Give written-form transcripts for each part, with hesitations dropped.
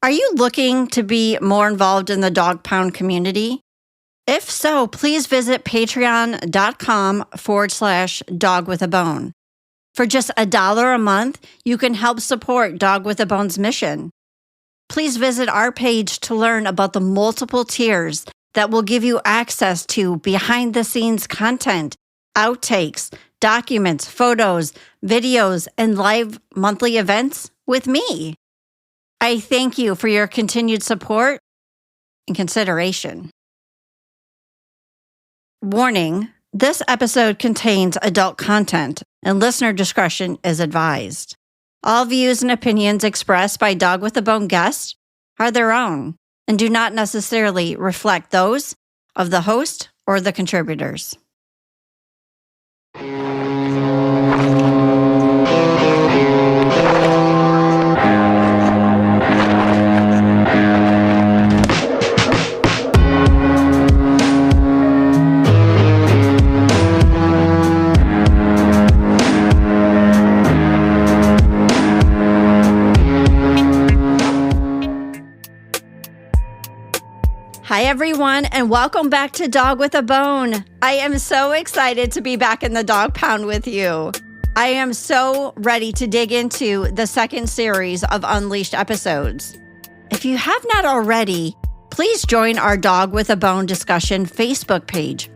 Are you looking to be more involved in the Dog Pound community? If so, please visit patreon.com/dogwithabone. For just $1 a month, you can help support Dog with a Bone's mission. Please visit our page to learn about the multiple tiers that will give you access to behind-the-scenes content, outtakes, documents, photos, videos, and live monthly events with me. I thank you for your continued support and consideration. Warning, this episode contains adult content and listener discretion is advised. All views and opinions expressed by Dog with a Bone guests are their own and do not necessarily reflect those of the host or the contributors. Hi, everyone, and welcome back to Dog with a Bone. I am so excited to be back in the Dog Pound with you. I am so ready to dig into the second series of Unleashed episodes. If you have not already, please join our Dog with a Bone discussion Facebook page.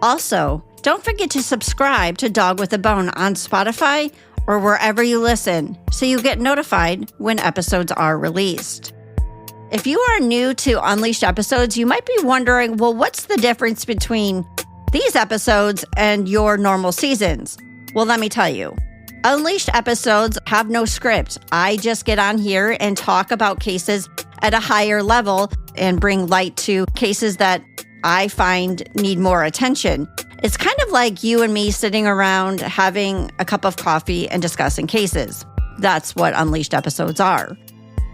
Also, don't forget to subscribe to Dog with a Bone on Spotify or wherever you listen so you get notified when episodes are released. If you are new to Unleashed episodes, you might be wondering, well, what's the difference between these episodes and your normal seasons? Well, let me tell you. Unleashed episodes have no script. I just get on here and talk about cases at a higher level and bring light to cases that I find need more attention. It's kind of like you and me sitting around having a cup of coffee and discussing cases. That's what Unleashed episodes are.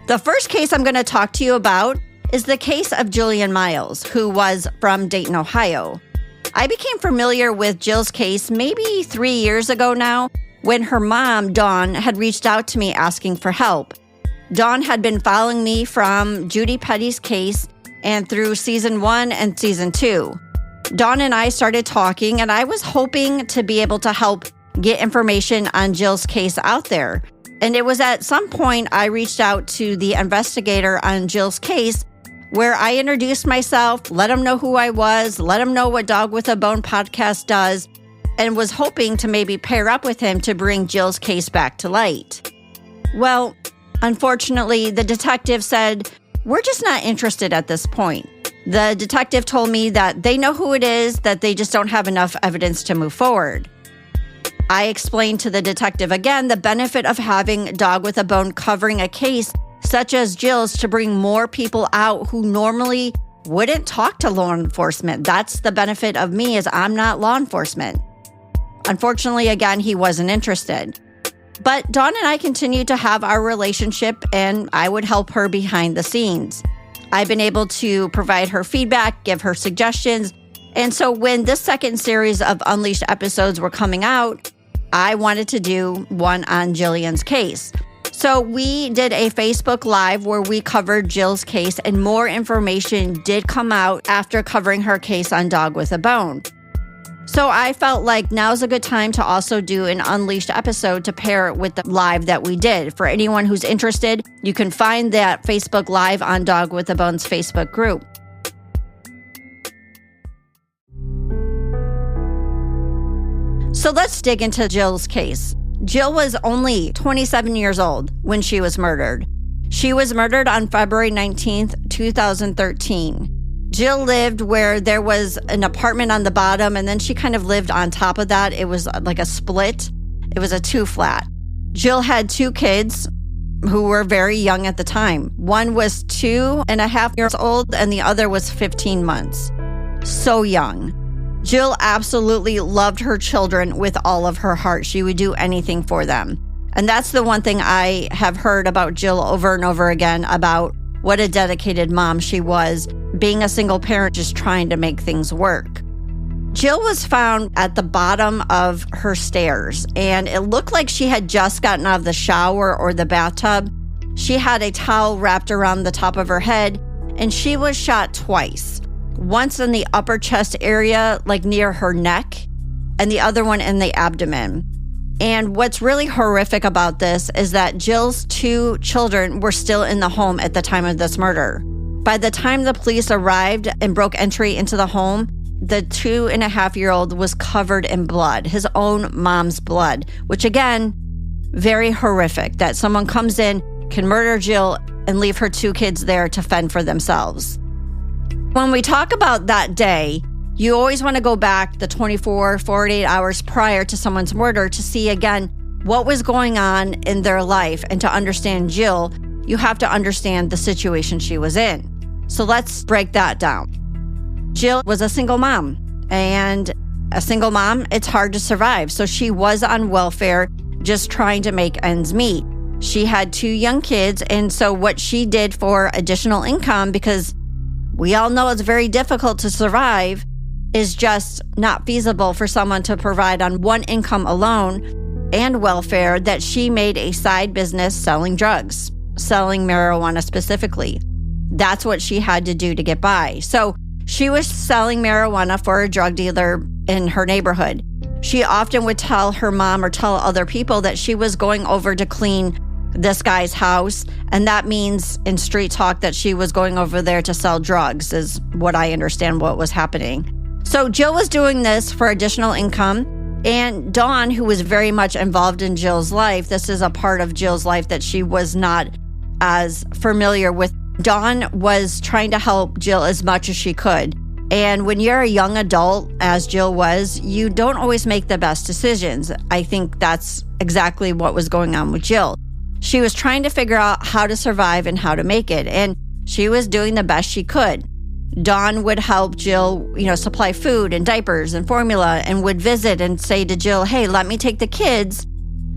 The first case I'm going to talk to you about is the case of Jillian Miles, who was from Dayton, Ohio. I became familiar with Jill's case maybe 3 years ago now, when her mom, Dawn, had reached out to me asking for help. Dawn had been following me from Judy Petty's case and through season 1 and season 2. Dawn and I started talking, and I was hoping to be able to help get information on Jill's case out there. And it was at some point I reached out to the investigator on Jill's case where I introduced myself, let him know who I was, let him know what Dog with a Bone podcast does, and was hoping to maybe pair up with him to bring Jill's case back to light. Well, unfortunately, the detective said, we're just not interested at this point. The detective told me that they know who it is, that they just don't have enough evidence to move forward. I explained to the detective again the benefit of having Dog with a Bone covering a case such as Jill's to bring more people out who normally wouldn't talk to law enforcement. That's the benefit of me, is I'm not law enforcement. Unfortunately, again, he wasn't interested. But Dawn and I continued to have our relationship, and I would help her behind the scenes. I've been able to provide her feedback, give her suggestions. And so when this second series of Unleashed episodes were coming out, I wanted to do one on Jillian's case. So we did a Facebook Live where we covered Jill's case, and more information did come out after covering her case on Dog with a Bone. So I felt like now's a good time to also do an Unleashed episode to pair it with the live that we did. For anyone who's interested, you can find that Facebook Live on Dog with a Bone's Facebook group. So let's dig into Jill's case. Jill was only 27 years old when she was murdered. She was murdered on February 19th, 2013. Jill lived where there was an apartment on the bottom, and then she kind of lived on top of that. It was like a split. It was a 2-flat. Jill had 2 kids who were very young at the time. One was 2.5 years old, and the other was 15 months. So young. Jill absolutely loved her children with all of her heart. She would do anything for them. And that's the one thing I have heard about Jill over and over again, about what a dedicated mom she was, being a single parent, just trying to make things work. Jill was found at the bottom of her stairs, and it looked like she had just gotten out of the shower or the bathtub. She had a towel wrapped around the top of her head, and she was shot twice. Once in the upper chest area, like near her neck, and the other one in the abdomen. And what's really horrific about this is that Jill's 2 children were still in the home at the time of this murder. By the time the police arrived and broke entry into the home, the 2.5-year-old was covered in blood, his own mom's blood, which again, very horrific that someone comes in, can murder Jill, and leave her 2 kids there to fend for themselves. When we talk about that day, you always want to go back the 24, 48 hours prior to someone's murder to see again what was going on in their life. And to understand Jill, you have to understand the situation she was in. So let's break that down. Jill was a single mom, and a single mom, it's hard to survive. So she was on welfare, just trying to make ends meet. She had 2 young kids, and so what she did for additional income, because we all know it's very difficult to survive, is just not feasible for someone to provide on one income alone and welfare, that she made a side business selling drugs, selling marijuana specifically. That's what she had to do to get by. So she was selling marijuana for a drug dealer in her neighborhood. She often would tell her mom or tell other people that she was going over to clean this guy's house. And that means in street talk that she was going over there to sell drugs, is what I understand what was happening. So Jill was doing this for additional income. And Dawn, who was very much involved in Jill's life, this is a part of Jill's life that she was not as familiar with. Dawn was trying to help Jill as much as she could. And when you're a young adult, as Jill was, you don't always make the best decisions. I think that's exactly what was going on with Jill. She was trying to figure out how to survive and how to make it. And she was doing the best she could. Dawn would help Jill, supply food and diapers and formula, and would visit and say to Jill, hey, let me take the kids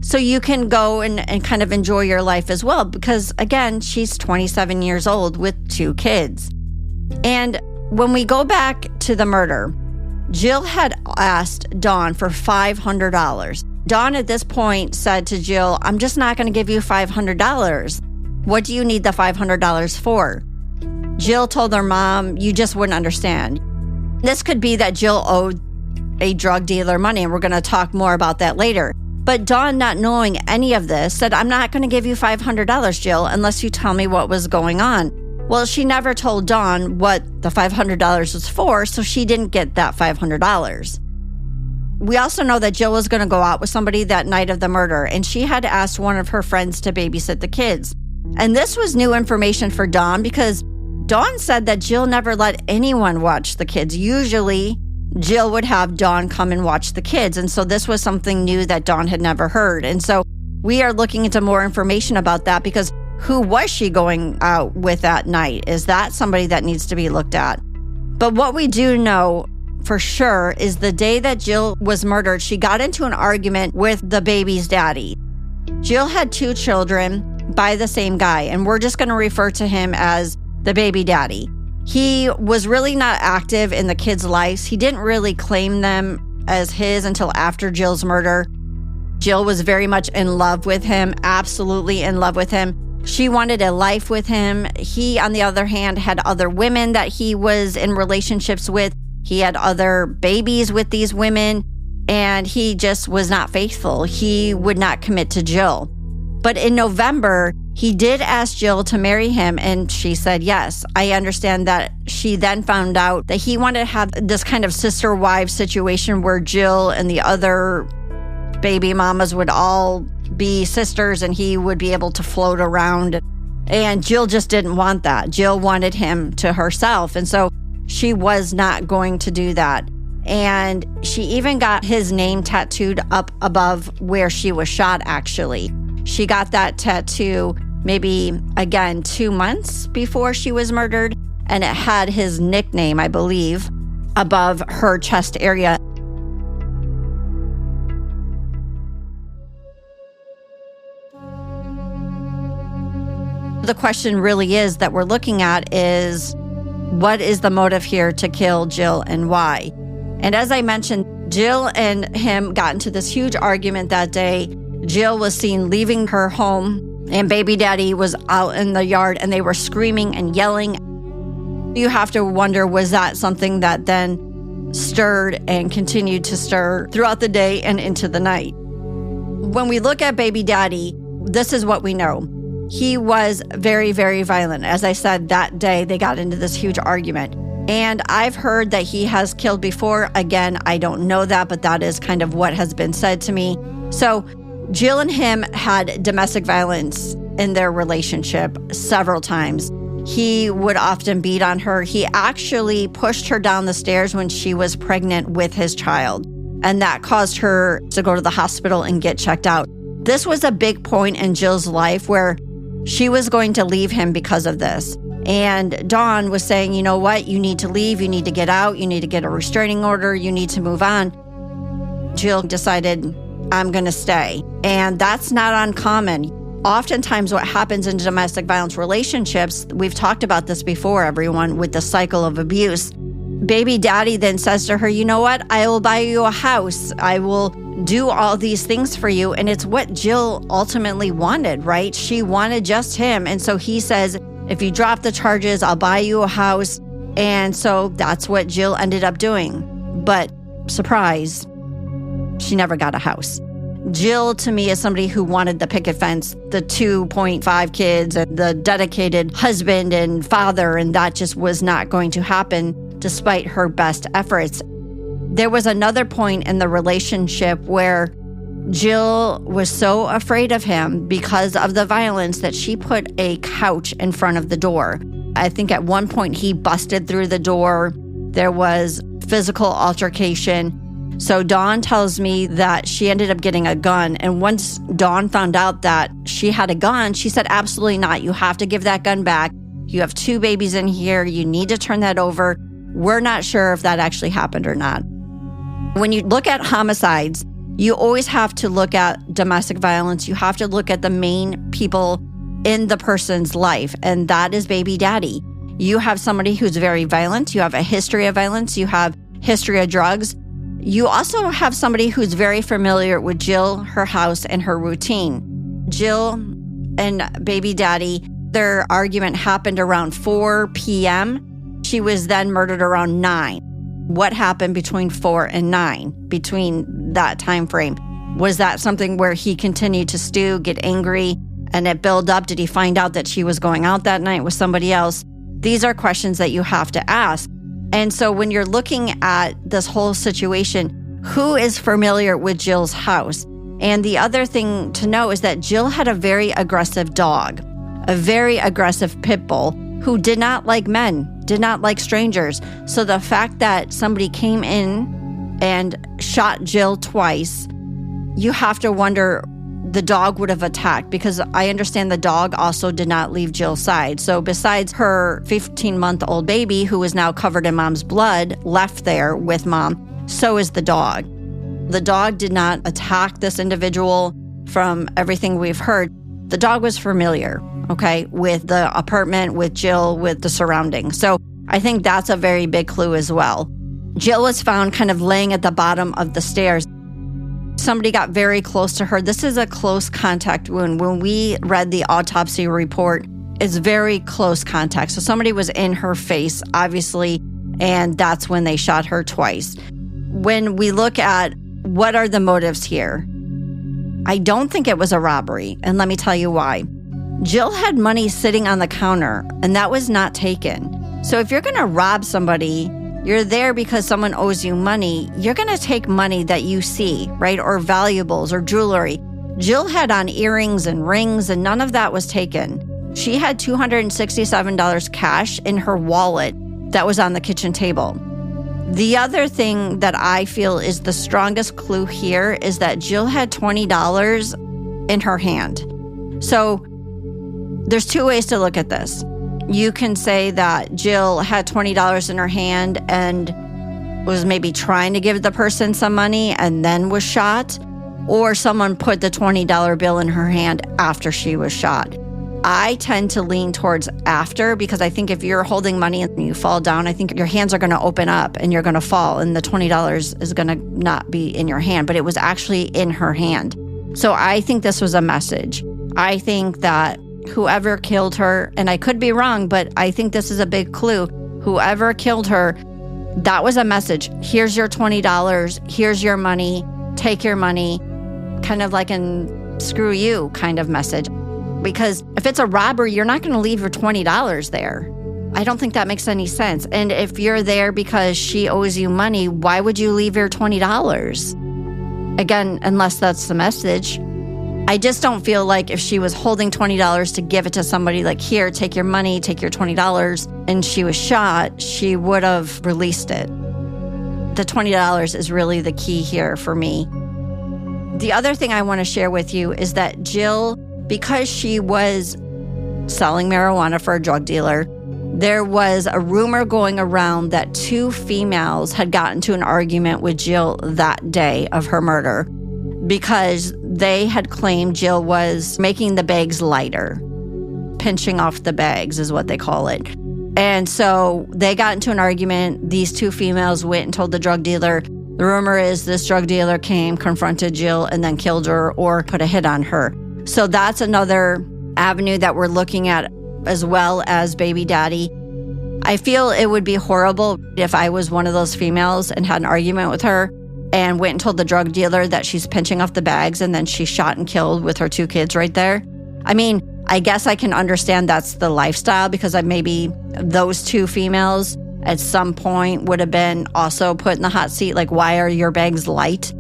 so you can go and kind of enjoy your life as well. Because again, she's 27 years old with 2 kids. And when we go back to the murder, Jill had asked Dawn for $500. Dawn at this point said to Jill, I'm just not going to give you $500. What do you need the $500 for? Jill told her mom, you just wouldn't understand. This could be that Jill owed a drug dealer money, and we're going to talk more about that later. But Dawn, not knowing any of this, said, I'm not going to give you $500, Jill, unless you tell me what was going on. Well, she never told Dawn what the $500 was for, so she didn't get that $500. We also know that Jill was going to go out with somebody that night of the murder, and she had asked one of her friends to babysit the kids. And this was new information for Dawn, because Dawn said that Jill never let anyone watch the kids. Usually, Jill would have Dawn come and watch the kids. And so this was something new that Dawn had never heard. And so we are looking into more information about that, because who was she going out with that night? Is that somebody that needs to be looked at? But what we do know for sure is the day that Jill was murdered, she got into an argument with the baby's daddy. Jill had 2 children by the same guy, and we're just going to refer to him as the baby daddy. He was really not active in the kids' lives. He didn't really claim them as his until after Jill's murder. Jill was very much in love with him, absolutely in love with him. She wanted a life with him. He, on the other hand, had other women that he was in relationships with. He had other babies with these women, and he just was not faithful. He would not commit to Jill. But in November, he did ask Jill to marry him, and she said yes. I understand that she then found out that he wanted to have this kind of sister-wife situation where Jill and the other baby mamas would all be sisters, and he would be able to float around. And Jill just didn't want that. Jill wanted him to herself, and so she was not going to do that. And she even got his name tattooed up above where she was shot, actually. She got that tattoo maybe, again, 2 months before she was murdered, and it had his nickname, I believe, above her chest area. The question really is that we're looking at is, what is the motive here to kill Jill, and why? And as I mentioned, Jill and him got into this huge argument that day. Jill was seen leaving her home And baby daddy was out in the yard and they were screaming and yelling. You have to wonder, was that something that then stirred and continued to stir throughout the day and into the night? When we look at baby daddy, this is what we know. He was very, very violent. As I said, that day they got into this huge argument. And I've heard that he has killed before. Again, I don't know that, but that is kind of what has been said to me. So Jill and him had domestic violence in their relationship several times. He would often beat on her. He actually pushed her down the stairs when she was pregnant with his child, and that caused her to go to the hospital and get checked out. This was a big point in Jill's life where she was going to leave him because of this. And Dawn was saying, you know what? You need to leave. You need to get out. You need to get a restraining order. You need to move on. Jill decided, I'm going to stay. And that's not uncommon. Oftentimes what happens in domestic violence relationships, we've talked about this before, everyone, with the cycle of abuse. Baby daddy then says to her, you know what? I will buy you a house. I will do all these things for you. And it's what Jill ultimately wanted, right? She wanted just him. And so he says, if you drop the charges, I'll buy you a house. And so that's what Jill ended up doing. But surprise, she never got a house. Jill, to me, is somebody who wanted the picket fence, the 2.5 kids, and the dedicated husband and father, and that just was not going to happen despite her best efforts. There was another point in the relationship where Jill was so afraid of him because of the violence that she put a couch in front of the door. I think at one point he busted through the door. There was physical altercation. So Dawn tells me that she ended up getting a gun. And once Dawn found out that she had a gun, she said, absolutely not. You have to give that gun back. You have 2 babies in here. You need to turn that over. We're not sure if that actually happened or not. When you look at homicides, you always have to look at domestic violence. You have to look at the main people in the person's life, and that is baby daddy. You have somebody who's very violent. You have a history of violence. You have history of drugs. You also have somebody who's very familiar with Jill, her house, and her routine. Jill and baby daddy, their argument happened around 4 p.m. She was then murdered around 9. What happened between 4 and 9, between that time frame? Was that something where he continued to stew, get angry, and it built up? Did he find out that she was going out that night with somebody else? These are questions that you have to ask. And so when you're looking at this whole situation, who is familiar with Jill's house? And the other thing to know is that Jill had a very aggressive dog, a very aggressive pit bull who did not like men, did not like strangers. So the fact that somebody came in and shot Jill twice, you have to wonder the dog would have attacked, because I understand the dog also did not leave Jill's side. So besides her 15-month-old baby, who is now covered in mom's blood, left there with mom, so is the dog. The dog did not attack this individual. From everything we've heard, the dog was familiar, okay, with the apartment, with Jill, with the surroundings. So I think that's a very big clue as well. Jill was found kind of laying at the bottom of the stairs. Somebody got very close to her. This is a close contact wound. When we read the autopsy report, it's very close contact. So somebody was in her face, obviously, and that's when they shot her twice. When we look at what are the motives here, I don't think it was a robbery, and let me tell you why. Jill had money sitting on the counter, and that was not taken. So if you're going to rob somebody, you're there because someone owes you money, you're going to take money that you see, right? Or valuables or jewelry. Jill had on earrings and rings, and none of that was taken. She had $267 cash in her wallet that was on the kitchen table. The other thing that I feel is the strongest clue here is that Jill had $20 in her hand. So there's 2 ways to look at this. You can say that Jill had $20 in her hand and was maybe trying to give the person some money and then was shot, or someone put the $20 bill in her hand after she was shot. I tend to lean towards after, because I think if you're holding money and you fall down, I think your hands are going to open up and you're going to fall, and the $20 is going to not be in your hand, but it was actually in her hand. So I think this was a message. I think that whoever killed her, and I could be wrong, but I think this is a big clue. Whoever killed her, that was a message. Here's your $20. Here's your money. Take your money. Kind of like an screw you kind of message. Because if it's a robbery, you're not going to leave your $20 there. I don't think that makes any sense. And if you're there because she owes you money, why would you leave your $20? Again, unless that's the message. I just don't feel like if she was holding $20 to give it to somebody, like, here, take your money, take your $20, and she was shot, she would have released it. The $20 is really the key here for me. The other thing I want to share with you is that Jill, because she was selling marijuana for a drug dealer, there was a rumor going around that 2 females had gotten into an argument with Jill that day of her murder because they had claimed Jill was making the bags lighter. Pinching off the bags is what they call it. And so they got into an argument. These 2 females went and told the drug dealer. The rumor is this drug dealer came, confronted Jill, and then killed her or put a hit on her. So that's another avenue that we're looking at, as well as baby daddy. I feel it would be horrible if I was one of those females and had an argument with her and went and told the drug dealer that she's pinching off the bags and then she's shot and killed with her 2 kids right there. I mean, I guess I can understand that's the lifestyle because maybe those 2 females at some point would have been also put in the hot seat, like, why are your bags light?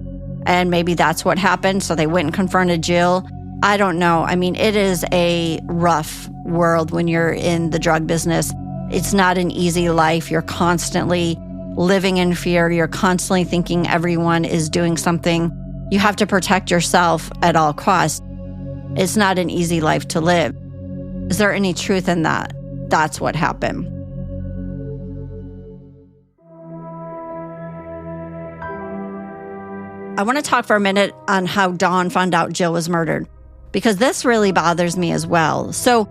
And maybe that's what happened. So they went and confronted Jill. I don't know. I mean, it is a rough world when you're in the drug business. It's not an easy life. You're constantly living in fear. You're constantly thinking everyone is doing something. You have to protect yourself at all costs. It's not an easy life to live. Is there any truth in that? That's what happened. I want to talk for a minute on how Dawn found out Jill was murdered, because this really bothers me as well. So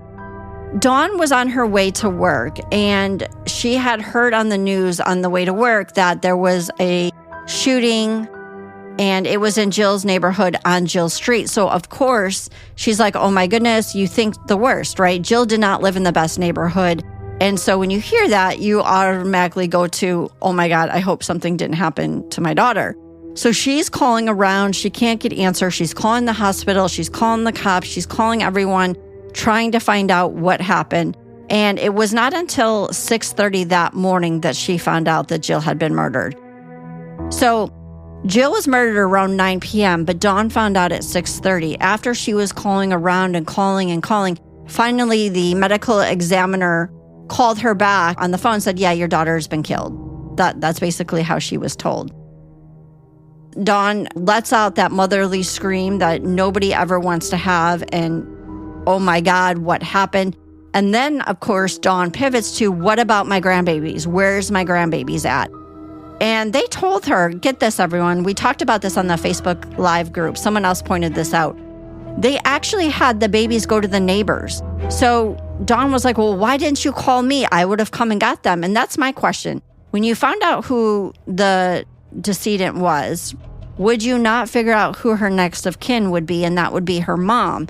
Dawn was on her way to work, and she had heard on the news on the way to work that there was a shooting, and it was in Jill's neighborhood on Jill Street. So, of course, she's like, oh my goodness, you think the worst, right? Jill did not live in the best neighborhood. And so when you hear that, you automatically go to, oh my God, I hope something didn't happen to my daughter. So she's calling around. She can't get answers. She's calling the hospital. She's calling the cops. She's calling everyone, trying to find out what happened. And it was not until 6:30 that morning that she found out that Jill had been murdered. So Jill was murdered around 9 p.m., but Dawn found out at 6:30. After she was calling around and calling, finally the medical examiner called her back on the phone and said, yeah, your daughter's been killed. That's basically how she was told. Dawn lets out that motherly scream that nobody ever wants to have, and oh my God, what happened? And then, of course, Dawn pivots to, what about my grandbabies? Where's my grandbabies at? And they told her, get this, everyone, we talked about this on the Facebook Live group. Someone else pointed this out. They actually had the babies go to the neighbors. So Dawn was like, well, why didn't you call me? I would have come and got them. And that's my question. When you found out who the decedent was, would you not figure out who her next of kin would be? And that would be her mom.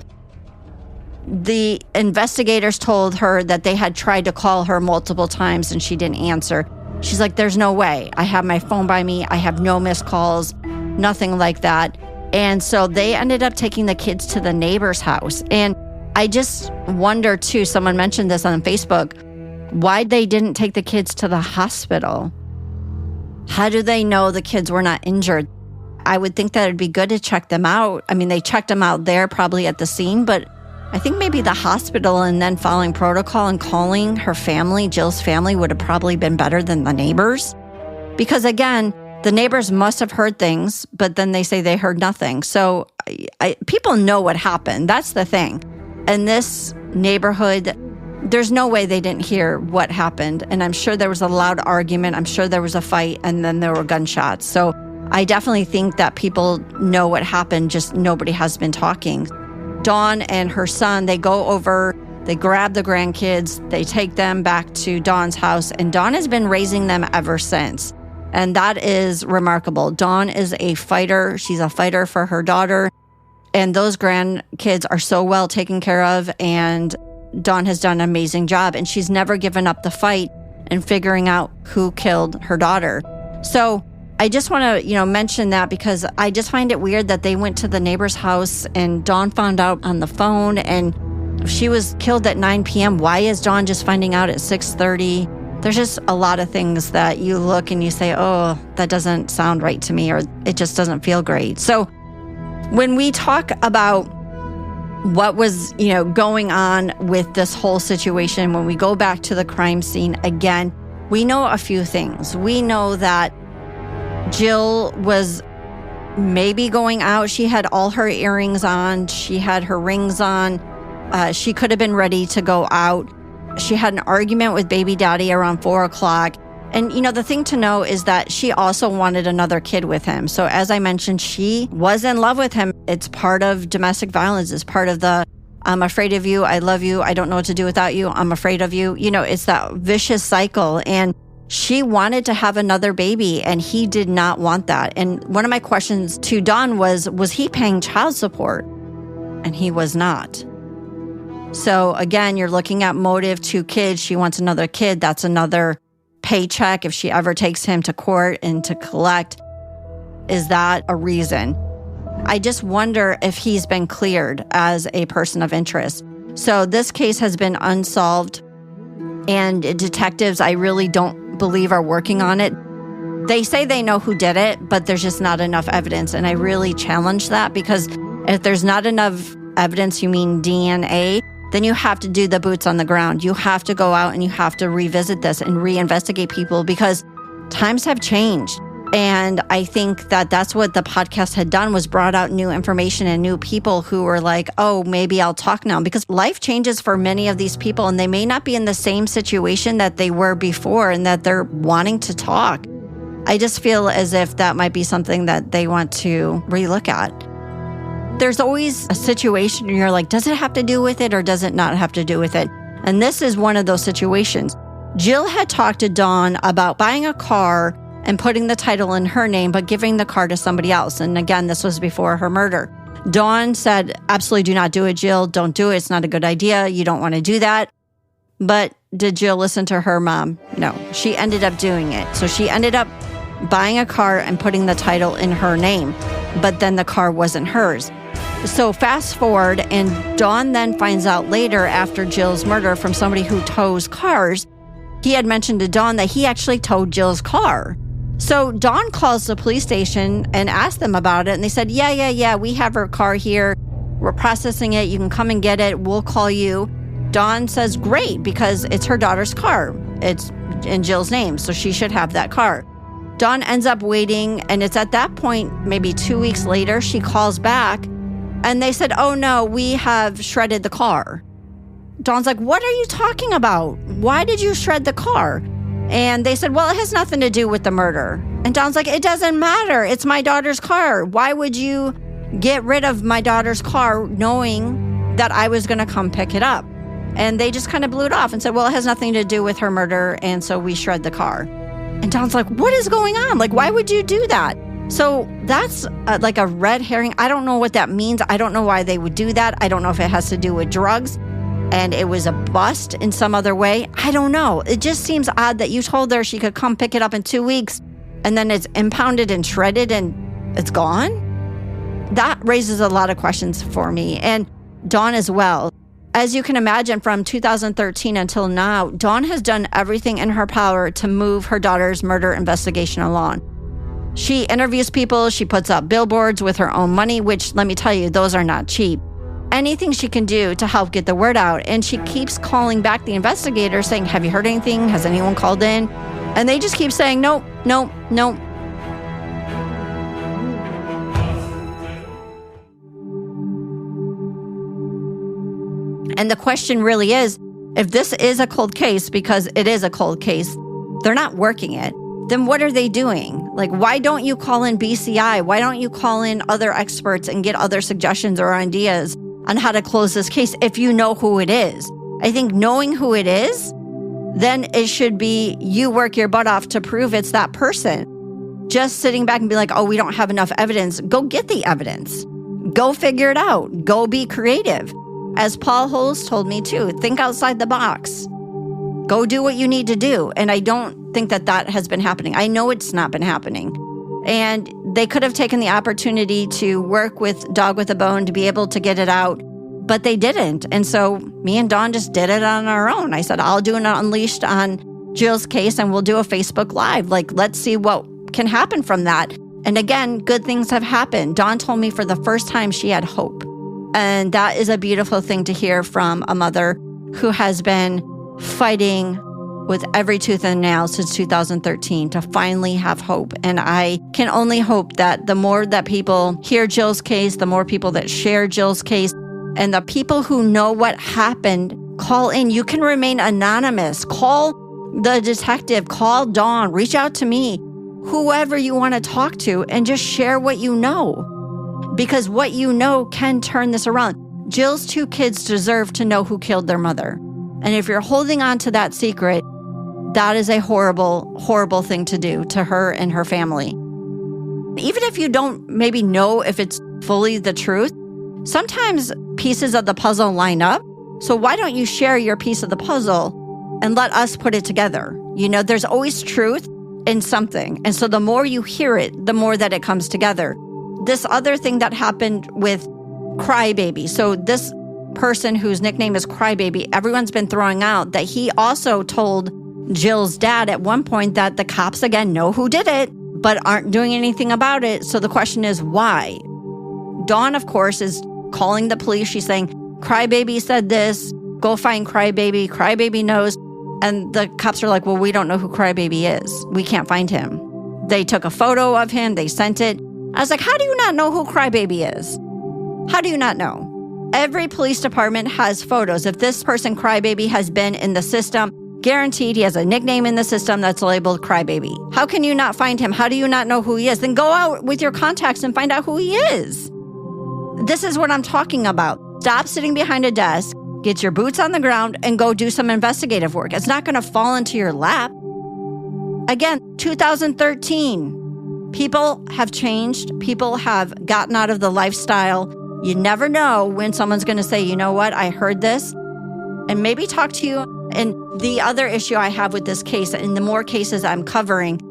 The investigators told her that they had tried to call her multiple times and she didn't answer. She's like, there's no way. I have my phone by me. I have no missed calls, nothing like that. And so they ended up taking the kids to the neighbor's house. And I just wonder too, someone mentioned this on Facebook, why they didn't take the kids to the hospital. How do they know the kids were not injured? I would think that it'd be good to check them out. I mean, they checked them out there probably at the scene, but I think maybe the hospital and then following protocol and calling her family, Jill's family, would have probably been better than the neighbors. Because again, the neighbors must have heard things, but then they say they heard nothing. So people know what happened. That's the thing. In this neighborhood, there's no way they didn't hear what happened. And I'm sure there was a loud argument. I'm sure there was a fight, and then there were gunshots. So I definitely think that people know what happened, just nobody has been talking. Dawn and her son, they go over, they grab the grandkids, they take them back to Dawn's house, and Dawn has been raising them ever since. And that is remarkable. Dawn is a fighter. She's a fighter for her daughter. And those grandkids are so well taken care of, and Dawn has done an amazing job, and she's never given up the fight in figuring out who killed her daughter. So I just want to, mention that because I just find it weird that they went to the neighbor's house and Dawn found out on the phone, and if she was killed at 9 p.m., why is Dawn just finding out at 6:30? There's just a lot of things that you look and you say, oh, that doesn't sound right to me, or it just doesn't feel great. So when we talk about what was, going on with this whole situation, when we go back to the crime scene again, we know a few things. We know that Jill was maybe going out. She had all her earrings on. She had her rings on. She could have been ready to go out. She had an argument with baby daddy around 4 o'clock. And, the thing to know is that she also wanted another kid with him. So as I mentioned, she was in love with him. It's part of domestic violence. It's part of the, I'm afraid of you. I love you. I don't know what to do without you. I'm afraid of you. It's that vicious cycle. And she wanted to have another baby, and he did not want that. And one of my questions to Dawn was he paying child support? And he was not. So again, you're looking at motive, 2 kids. She wants another kid. That's another paycheck if she ever takes him to court and to collect. Is that a reason? I just wonder if he's been cleared as a person of interest. So this case has been unsolved, and detectives, I really don't believe, are working on it. They say they know who did it, but there's just not enough evidence. And I really challenge that, because if there's not enough evidence, you mean DNA, then you have to do the boots on the ground. You have to go out and you have to revisit this and reinvestigate people, because times have changed. And I think that that's what the podcast had done, was brought out new information and new people who were like, oh, maybe I'll talk now, because life changes for many of these people, and they may not be in the same situation that they were before, and that they're wanting to talk. I just feel as if that might be something that they want to relook at. There's always a situation and you're like, does it have to do with it or does it not have to do with it? And this is one of those situations. Jill had talked to Dawn about buying a car and putting the title in her name, but giving the car to somebody else. And again, this was before her murder. Dawn said, absolutely do not do it, Jill. Don't do it. It's not a good idea. You don't want to do that. But did Jill listen to her mom? No, she ended up doing it. So she ended up buying a car and putting the title in her name, but then the car wasn't hers. So fast forward, and Dawn then finds out later, after Jill's murder, from somebody who tows cars, he had mentioned to Dawn that he actually towed Jill's car. So Dawn calls the police station and asks them about it, and they said, yeah, we have her car here. We're processing it. You can come and get it. We'll call you. Dawn says, great, because it's her daughter's car. It's in Jill's name, so she should have that car. Dawn ends up waiting, and it's at that point, maybe 2 weeks later, she calls back, and they said, oh no, we have shredded the car. Dawn's like, what are you talking about? Why did you shred the car? And they said, well, it has nothing to do with the murder. And Dawn's like, it doesn't matter. It's my daughter's car. Why would you get rid of my daughter's car knowing that I was going to come pick it up? And they just kind of blew it off and said, well, it has nothing to do with her murder, and so we shred the car. And Dawn's like, what is going on? Like, why would you do that? So that's like a red herring. I don't know what that means. I don't know why they would do that. I don't know if it has to do with drugs and it was a bust in some other way. I don't know. It just seems odd that you told her she could come pick it up in 2 weeks and then it's impounded and shredded and it's gone. That raises a lot of questions for me, and Dawn as well. As you can imagine, from 2013 until now, Dawn has done everything in her power to move her daughter's murder investigation along. She interviews people, she puts up billboards with her own money, which, let me tell you, those are not cheap. Anything she can do to help get the word out. And she keeps calling back the investigators saying, have you heard anything? Has anyone called in? And they just keep saying, nope. And the question really is, if this is a cold case, because it is a cold case, they're not working it, then what are they doing? Like, why don't you call in BCI? Why don't you call in other experts and get other suggestions or ideas on how to close this case if you know who it is? I think knowing who it is, then it should be you work your butt off to prove it's that person. Just sitting back and be like, oh, we don't have enough evidence. Go get the evidence. Go figure it out. Go be creative. As Paul Holes told me too, think outside the box. Go do what you need to do. And I don't think that has been happening. I know it's not been happening. And they could have taken the opportunity to work with Dog with a Bone to be able to get it out, but they didn't. And so me and Dawn just did it on our own. I said, I'll do an Unleashed on Jill's case and we'll do a Facebook Live. Like, let's see what can happen from that. And again, good things have happened. Dawn told me for the first time she had hope. And that is a beautiful thing to hear from a mother who has been fighting with every tooth and nail since 2013 to finally have hope. And I can only hope that the more that people hear Jill's case, the more people that share Jill's case, and the people who know what happened, call in. You can remain anonymous. Call the detective, call Dawn, reach out to me, whoever you want to talk to, and just share what you know. Because what you know can turn this around. Jill's 2 kids deserve to know who killed their mother. And if you're holding on to that secret, that is a horrible, horrible thing to do to her and her family. Even if you don't maybe know if it's fully the truth, sometimes pieces of the puzzle line up. So why don't you share your piece of the puzzle and let us put it together? You know, there's always truth in something. And so the more you hear it, the more that it comes together. This other thing that happened with Crybaby. So this person whose nickname is Crybaby, everyone's been throwing out that he also told Jill's dad at one point that the cops again know who did it, but aren't doing anything about it. So the question is why? Dawn, of course, is calling the police. She's saying, Crybaby said this, go find Crybaby. Crybaby knows. And the cops are like, well, we don't know who Crybaby is. We can't find him. They took a photo of him. They sent it. I was like, how do you not know who Crybaby is? How do you not know? Every police department has photos. If this person, Crybaby, has been in the system, guaranteed he has a nickname in the system that's labeled Crybaby. How can you not find him? How do you not know who he is? Then go out with your contacts and find out who he is. This is what I'm talking about. Stop sitting behind a desk, get your boots on the ground, and go do some investigative work. It's not going to fall into your lap. Again, 2013. People have changed. People have gotten out of the lifestyle. You never know when someone's going to say, you know what, I heard this, and maybe talk to you. And the other issue I have with this case, and the more cases I'm covering,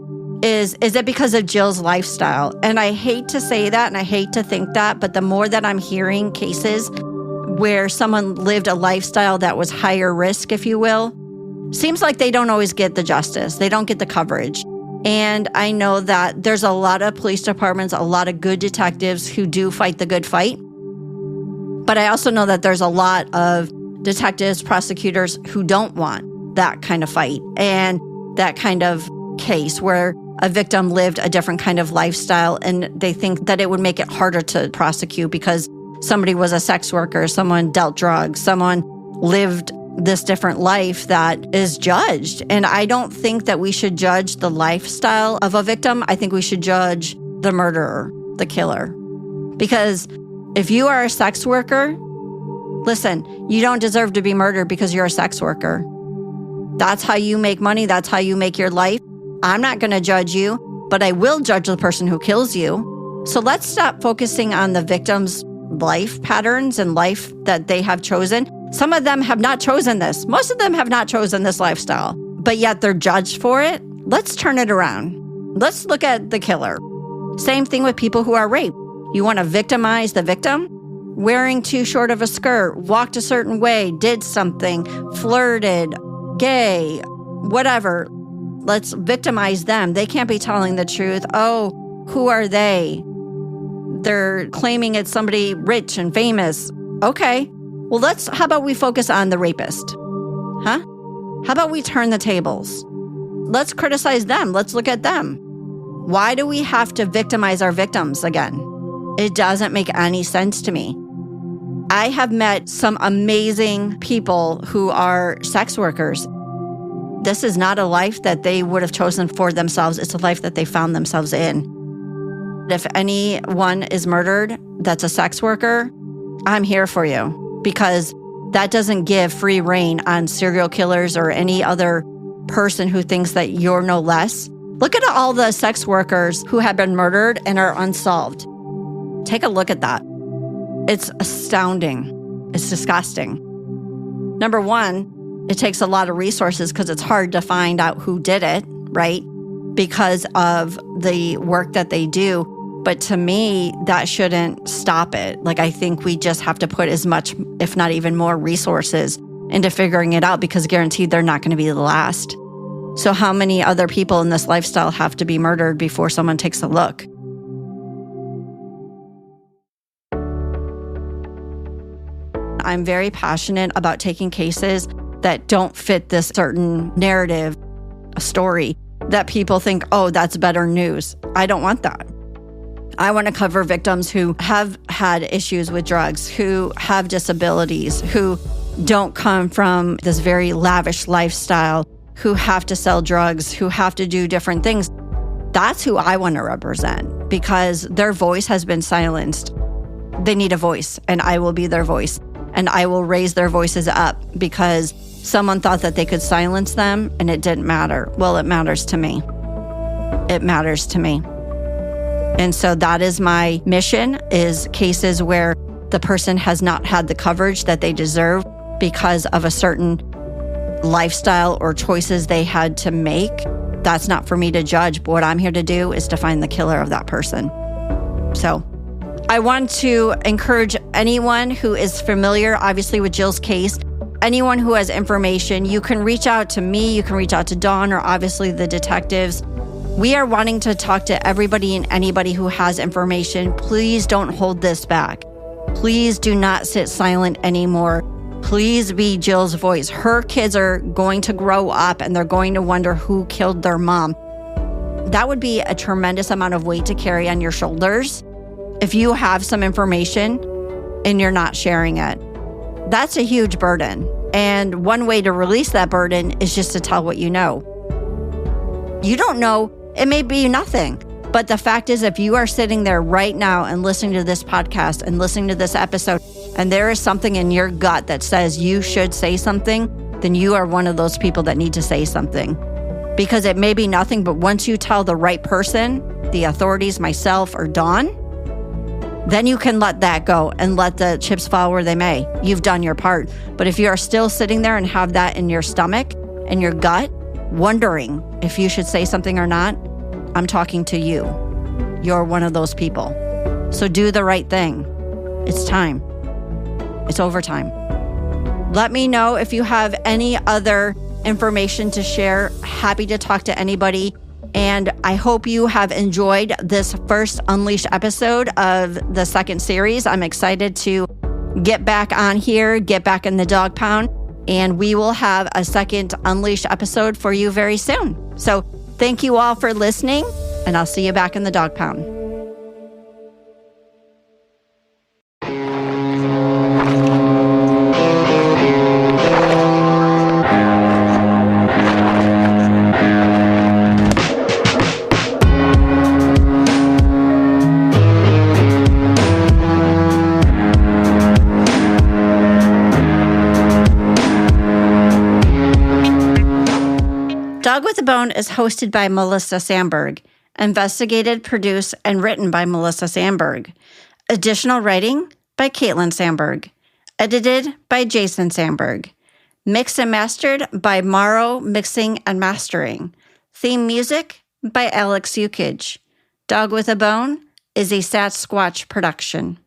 is it because of Jill's lifestyle? And I hate to say that, and I hate to think that, but the more that I'm hearing cases where someone lived a lifestyle that was higher risk, if you will, seems like they don't always get the justice. They don't get the coverage. And I know that there's a lot of police departments, a lot of good detectives who do fight the good fight. But I also know that there's a lot of detectives, prosecutors who don't want that kind of fight and that kind of case where a victim lived a different kind of lifestyle, and they think that it would make it harder to prosecute because somebody was a sex worker, someone dealt drugs, someone lived this different life that is judged. And I don't think that we should judge the lifestyle of a victim. I think we should judge the murderer, the killer. Because if you are a sex worker, listen, you don't deserve to be murdered because you're a sex worker. That's how you make money. That's how you make your life. I'm not going to judge you, but I will judge the person who kills you. So let's stop focusing on the victim's life patterns and life that they have chosen. Some of them have not chosen this. Most of them have not chosen this lifestyle, but yet they're judged for it. Let's turn it around. Let's look at the killer. Same thing with people who are raped. You want to victimize the victim? Wearing too short of a skirt, walked a certain way, did something, flirted, gay, whatever. Let's victimize them. They can't be telling the truth. Oh, who are they? They're claiming it's somebody rich and famous. Okay. Well, how about we focus on the rapist? Huh? How about we turn the tables? Let's criticize them. Let's look at them. Why do we have to victimize our victims again? It doesn't make any sense to me. I have met some amazing people who are sex workers. This is not a life that they would have chosen for themselves. It's a life that they found themselves in. If anyone is murdered that's a sex worker, I'm here for you, because that doesn't give free rein on serial killers or any other person who thinks that you're no less. Look at all the sex workers who have been murdered and are unsolved. Take a look at that. It's astounding. It's disgusting. Number one, it takes a lot of resources because it's hard to find out who did it, right? Because of the work that they do. But to me, that shouldn't stop it. Like, I think we just have to put as much, if not even more, resources into figuring it out, because guaranteed they're not going to be the last. So how many other people in this lifestyle have to be murdered before someone takes a look? I'm very passionate about taking cases that don't fit this certain narrative, a story that people think, oh, that's better news. I don't want that. I want to cover victims who have had issues with drugs, who have disabilities, who don't come from this very lavish lifestyle, who have to sell drugs, who have to do different things. That's who I want to represent, because their voice has been silenced. They need a voice, and I will be their voice. And I will raise their voices up because someone thought that they could silence them and it didn't matter. Well, it matters to me. It matters to me. And so that is my mission, is cases where the person has not had the coverage that they deserve because of a certain lifestyle or choices they had to make. That's not for me to judge, but what I'm here to do is to find the killer of that person. So I want to encourage anyone who is familiar, obviously, with Jill's case, anyone who has information, you can reach out to me, you can reach out to Dawn, or obviously the detectives. We are wanting to talk to everybody and anybody who has information. Please don't hold this back. Please do not sit silent anymore. Please be Jill's voice. Her kids are going to grow up and they're going to wonder who killed their mom. That would be a tremendous amount of weight to carry on your shoulders if you have some information and you're not sharing it. That's a huge burden. And one way to release that burden is just to tell what you know. You don't know, it may be nothing. But the fact is, if you are sitting there right now and listening to this podcast and listening to this episode, and there is something in your gut that says you should say something, then you are one of those people that need to say something. Because it may be nothing, but once you tell the right person, the authorities, myself, or Dawn, then you can let that go and let the chips fall where they may. You've done your part. But if you are still sitting there and have that in your stomach and your gut, wondering if you should say something or not, I'm talking to you. You're one of those people. So do the right thing. It's time. It's overtime. Let me know if you have any other information to share. Happy to talk to anybody. And I hope you have enjoyed this first Unleashed episode of the second series. I'm excited to get back on here, get back in the dog pound, and we will have a second Unleashed episode for you very soon. So thank you all for listening, and I'll see you back in the dog pound. Dog with a Bone is hosted by Melissa Sandberg, investigated, produced, and written by Melissa Sandberg. Additional writing by Caitlin Sandberg. Edited by Jason Sandberg. Mixed and mastered by Morrow Mixing and Mastering. Theme music by Alex Yukich. Dog with a Bone is a Sasquatch production.